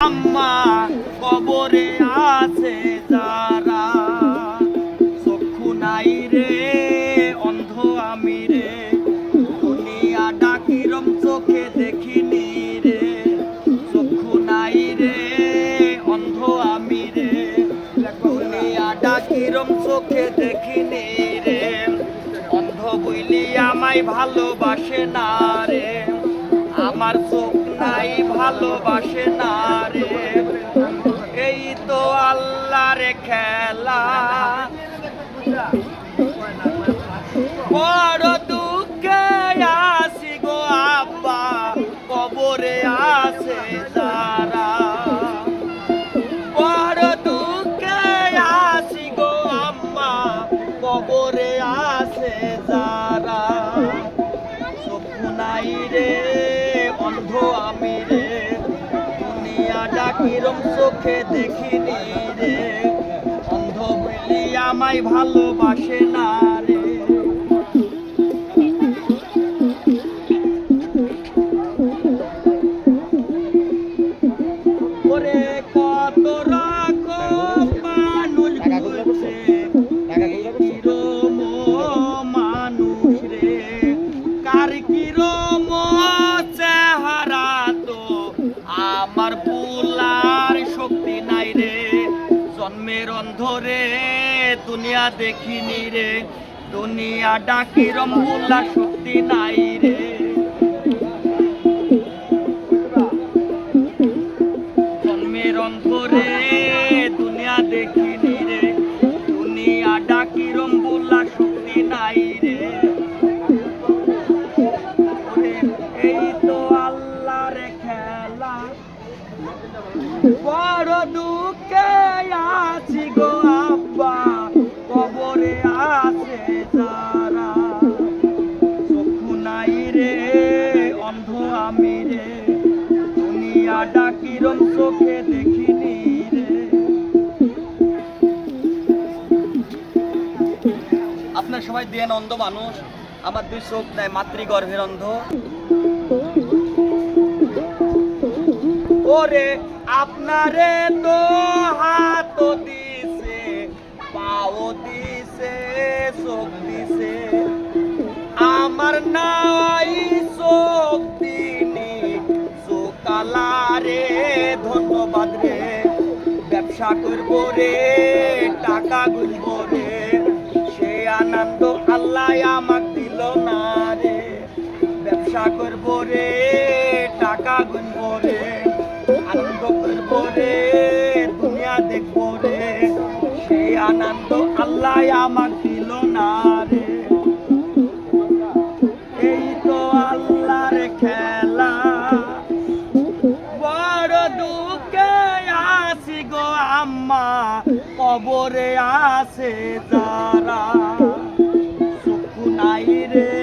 আম্মা কবরে আছে যারা, চক্ষু নাই রে অন্ধ আমি রে, দুনিয়া ডাকিরম চোখে দেখিনি রে, চক্ষু নাই রে অন্ধ আমি রে, দুনিয়া ডাকিরম চোখে দেখিনি রে, অন্ধ বইলি আমায় ভালোবাসে না রে, আমার চোখ নাই ভালোবাসে না রে, এই তো আল্লাহর খেলা, বড় দুঃখে আছি গো আব্বা কবরে আছে যারা, বড় দুঃখে আছি গো আম্মা কবরে আছে যারা, চক্ষু নাই রে অন্ধ আমি রে, দুনিয়া ডাকিরম চোখে দেখিনি রে, অন্ধ বলি আমায় ভালোবাসে না রে। ওরে কত রকম মানুষ ঘুরছে, কিরম মানুষ রে, কার কিরম চেহারা তো আমার বুলার শক্তি নাই রে, জন্মের অন্ধরে দুনিয়া দেখিনি রে, দুনিয়া ডাকিরম বুলার শক্তি নাই রে, জন্মের অন্ধরে দুনিয়া দেখিনি রে, দুনিয়া ডাকিরম বুলার শক্তি নাই রে, এই তো আল্লাহর খেলা, বড় দুঃখে আছি গো আব্বা কবরে আছে যারা, চক্ষু নাই রে অন্ধ আমি রে, দুনিয়া ডাকিরম চোখে দেখিনি রে। আপনার সবাই দেন অন্ধ মানুষ, আমার দুই চোখ নাই মাতৃগর্ভের অন্ধ। ওরে আপনারে তো হাত দিছে পাও দিছে চোখ দিছে, আমার নাই চোখ দিনি চোকালারে ধন্যবাদ রে, ব্যবসা করবো রে টাকা গুনবো রে, সে আনন্দ আল্লাহ আমাক দিল না রে, ব্যবসা করবো রে টাকা গুনবো রে, আনন্দ করবো রে দুনিয়া দেখবো রে, সে আনন্দ আল্লাহ আমাক দিল না রে, এই তো আল্লাহর খেলা, বড় দুঃখে আছি গো আম্মা কবরে আছে যারা, চক্ষু নাই রে